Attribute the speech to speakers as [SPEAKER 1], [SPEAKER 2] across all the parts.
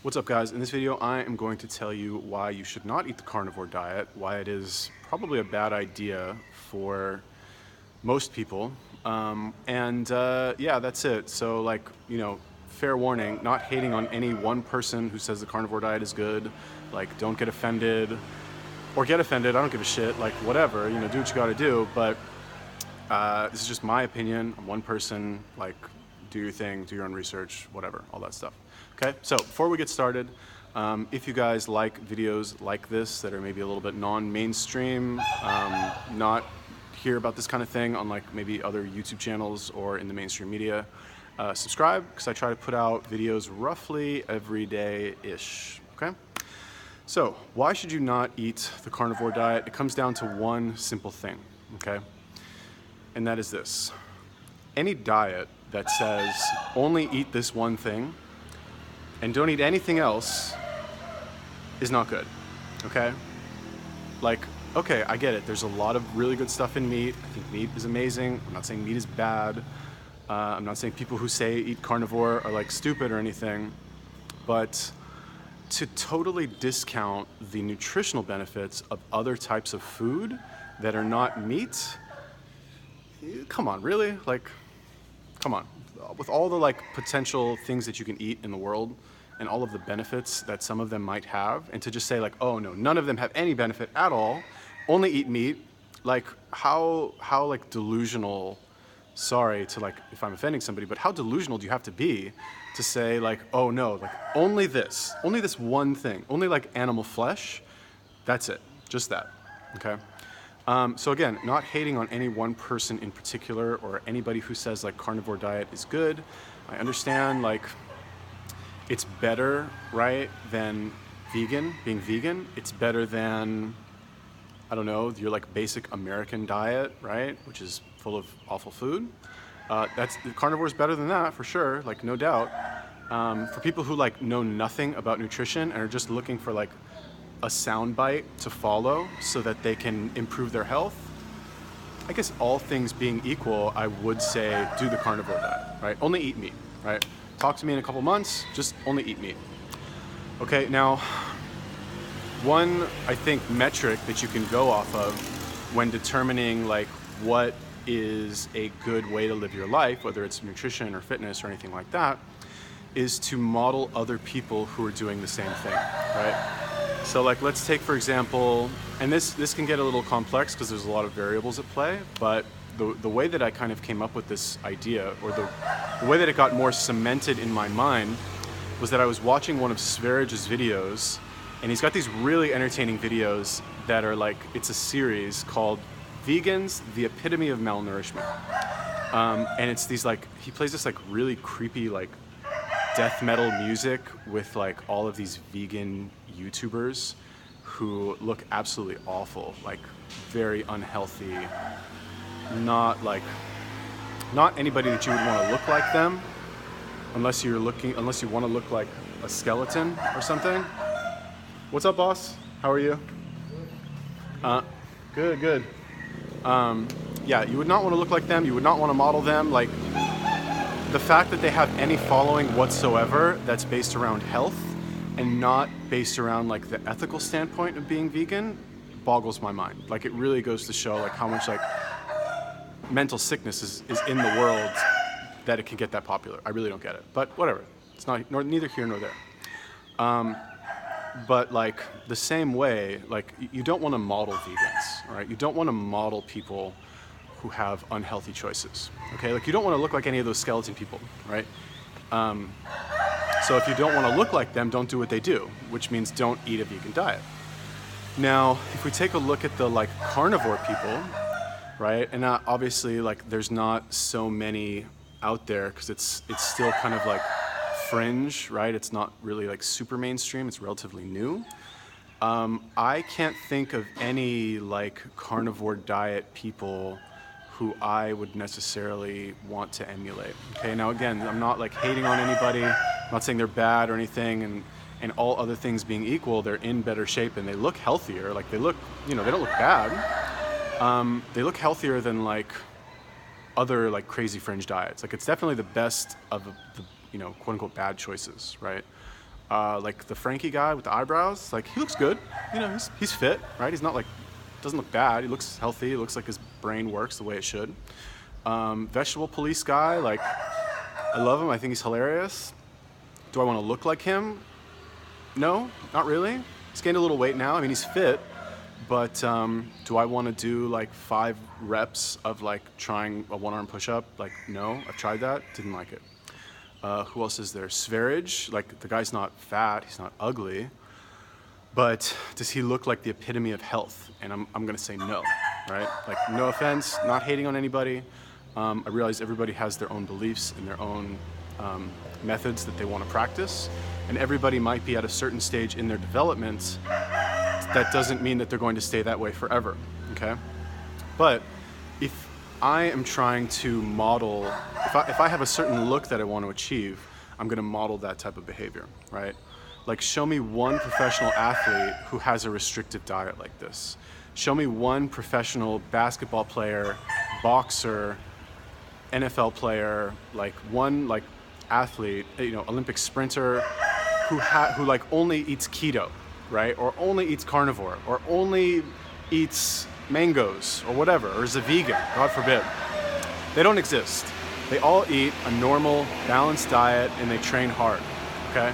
[SPEAKER 1] What's up, guys? In this video I am going to tell you why you should not eat the carnivore diet, why it is probably a bad idea for most people, yeah, that's it. So, like, fair warning, not hating on any one person who says the carnivore diet is good. Like, don't get offended, or get offended, I don't give a shit, like, whatever, do what you gotta do. But this is just my opinion. I'm one person. Like, do your thing, do your own research, whatever, all that stuff. Okay, so before we get started, if you guys like videos like this that are maybe a little bit non-mainstream, not hear about this kind of thing on like maybe other YouTube channels or in the mainstream media, subscribe, because I try to put out videos roughly every day-ish, okay? So, why should you not eat the carnivore diet? It comes down to one simple thing, okay? And that is this. Any diet that says only eat this one thing and don't eat anything else is not good, okay? Like, okay, I get it. There's a lot of really good stuff in meat. I think meat is amazing. I'm not saying meat is bad. I'm not saying people who say eat carnivore are like stupid or anything, but to totally discount the nutritional benefits of other types of food that are not meat, come on, really? Like, come on. With all the like potential things that you can eat in the world and all of the benefits that some of them might have, and to just say like, oh no, none of them have any benefit at all, only eat meat, like how like delusional, sorry to like if I'm offending somebody, but how delusional do you have to be to say like, oh no, like only this one thing, only like animal flesh, that's it, just that, okay? So again, not hating on any one person in particular or anybody who says like carnivore diet is good. I understand like it's better, right, than being vegan. It's better than, I don't know, your like basic American diet, right, which is full of awful food. Carnivore is better than that for sure, like no doubt. For people who like know nothing about nutrition and are just looking for like a soundbite to follow so that they can improve their health, I guess all things being equal, I would say do the carnivore diet, right? Only eat meat, right? Talk to me in a couple months, just only eat meat. Okay, now, one, I think, metric that you can go off of when determining like what is a good way to live your life, whether it's nutrition or fitness or anything like that, is to model other people who are doing the same thing, right? So like, let's take, for example, and this can get a little complex because there's a lot of variables at play, but the way that I kind of came up with this idea, or the way that it got more cemented in my mind, was that I was watching one of Sverig's videos, and he's got these really entertaining videos that are like, it's a series called Vegans, the Epitome of Malnourishment. And it's these like, he plays this like really creepy like death metal music with like all of these vegan YouTubers who look absolutely awful, like very unhealthy, not anybody that you would want to look like them, unless you want to look like a skeleton or something. What's up, boss? How are you? Good. Yeah, you would not want to look like them. You would not want to model them. Like, the fact that they have any following whatsoever that's based around health and not based around like the ethical standpoint of being vegan boggles my mind. Like, it really goes to show like how much like mental sickness is in the world that it can get that popular. I really don't get it, but whatever. It's neither here nor there. But like the same way, like you don't want to model vegans, right? You don't want to model people who have unhealthy choices, okay? Like, you don't want to look like any of those skeleton people, right? So if you don't want to look like them, don't do what they do, which means don't eat a vegan diet. Now, if we take a look at the like carnivore people, right? And obviously like there's not so many out there because it's still kind of like fringe, right? It's not really like super mainstream, it's relatively new. I can't think of any like carnivore diet people who I would necessarily want to emulate. Okay, now again, I'm not like hating on anybody, I'm not saying they're bad or anything, and all other things being equal, they're in better shape and they look healthier, like they look, they don't look bad. They look healthier than like other like crazy fringe diets. Like, it's definitely the best of the quote unquote bad choices, right? Like the Frankie guy with the eyebrows, like he looks good. You know, he's fit, right? He's not like, doesn't look bad. He looks healthy. He looks like his brain works the way it should. Vegetable police guy, like I love him. I think he's hilarious. Do I want to look like him? No, not really. He's gained a little weight now. I mean, he's fit, but do I want to do like 5 reps of like trying a 1-arm push-up? Like, no, I've tried that, didn't like it. Who else is there? Sverige, like the guy's not fat, he's not ugly, but does he look like the epitome of health? And I'm gonna say no, right? Like, no offense, not hating on anybody. I realize everybody has their own beliefs and their own methods that they want to practice, and everybody might be at a certain stage in their development. That doesn't mean that they're going to stay that way forever, okay? But if I am trying to model, if I have a certain look that I want to achieve, I'm going to model that type of behavior, right? Like, show me one professional athlete who has a restrictive diet like this. Show me one professional basketball player, boxer, NFL player, like one like athlete, you know, Olympic sprinter who like only eats keto, right? Or only eats carnivore, or only eats mangoes or whatever, or is a vegan, God forbid. They don't exist. They all eat a normal, balanced diet and they train hard, okay?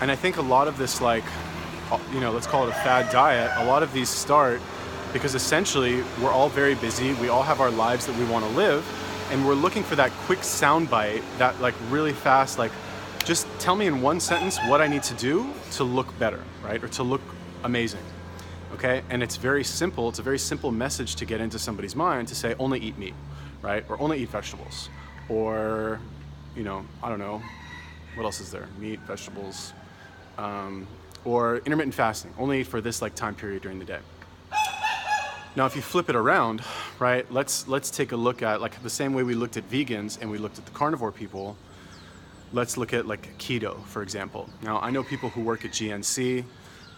[SPEAKER 1] And I think a lot of this, like, you know, let's call it a fad diet, a lot of these start because essentially we're all very busy, we all have our lives that we want to live, and we're looking for that quick soundbite, that like really fast, like, just tell me in one sentence what I need to do to look better, right? Or to look amazing. Okay, and it's very simple. It's a very simple message to get into somebody's mind to say only eat meat, right? Or only eat vegetables, or, you know, I don't know, what else is there? Meat, vegetables, or intermittent fasting. Only eat for this like time period during the day. Now, if you flip it around, right? Let's take a look at, like, the same way we looked at vegans and we looked at the carnivore people. Let's look at like keto, for example. Now, I know people who work at GNC.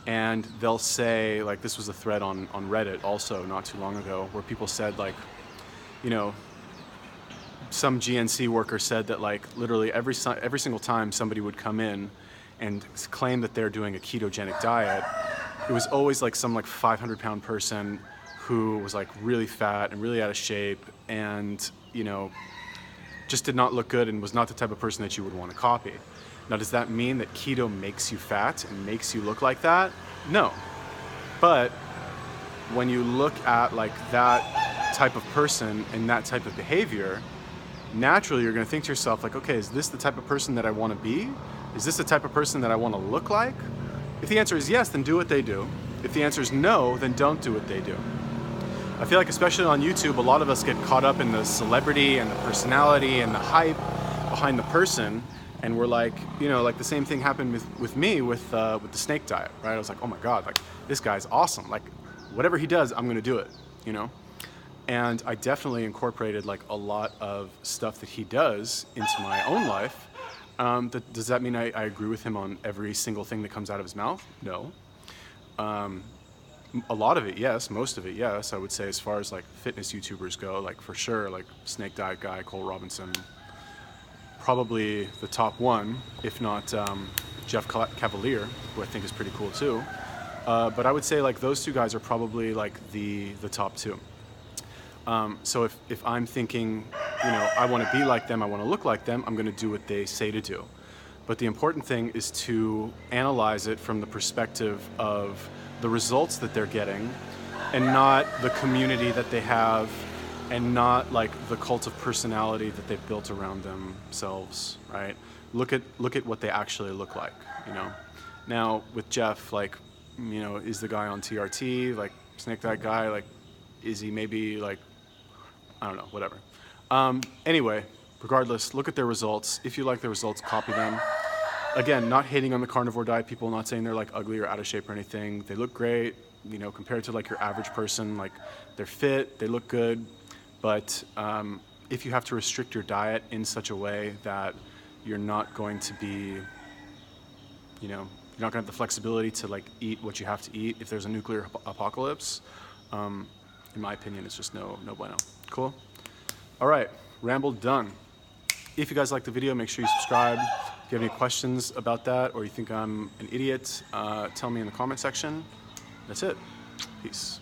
[SPEAKER 1] And they'll say, like, this was a thread on Reddit also not too long ago, where people said, like, you know, some GNC worker said that, like, literally every single time somebody would come in and claim that they're doing a ketogenic diet, it was always like some like 500-pound person who was like really fat and really out of shape and, you know, just did not look good and was not the type of person that you would want to copy. Now, does that mean that keto makes you fat and makes you look like that? No. But when you look at like that type of person and that type of behavior, naturally you're going to think to yourself, like, okay, is this the type of person that I want to be? Is this the type of person that I want to look like? If the answer is yes, then do what they do. If the answer is no, then don't do what they do. I feel like, especially on YouTube, a lot of us get caught up in the celebrity and the personality and the hype behind the person. And we're like, you know, like the same thing happened with me with the snake diet, right? I was like, oh my God, like this guy's awesome. Like whatever he does, I'm gonna do it, you know? And I definitely incorporated like a lot of stuff that he does into my own life. Does that mean I agree with him on every single thing that comes out of his mouth? No. A lot of it, yes. Most of it, yes. I would say, as far as like fitness YouTubers go, like for sure, like snake diet guy, Cole Robinson, probably the top one, if not Jeff Cavalier, who I think is pretty cool too. But I would say like those two guys are probably like the top two. So if I'm thinking, you know, I want to be like them, I want to look like them, I'm going to do what they say to do. But the important thing is to analyze it from the perspective of the results that they're getting, and not the community that they have, and not like the cult of personality that they've built around themselves, right? Look at what they actually look like, you know? Now with Jeff, like, you know, is the guy on TRT, like snake diet guy, like, is he maybe like, I don't know, whatever. Anyway, regardless, look at their results. If you like their results, copy them. Again, not hating on the carnivore diet people, not saying they're like ugly or out of shape or anything. They look great, you know, compared to like your average person. Like, they're fit, they look good. But if you have to restrict your diet in such a way that you're not going to be, you know, you're not going to have the flexibility to like eat what you have to eat if there's a nuclear apocalypse, in my opinion, it's just no bueno. Cool? All right, ramble done. If you guys like the video, make sure you subscribe. If you have any questions about that or you think I'm an idiot, tell me in the comment section. That's it. Peace.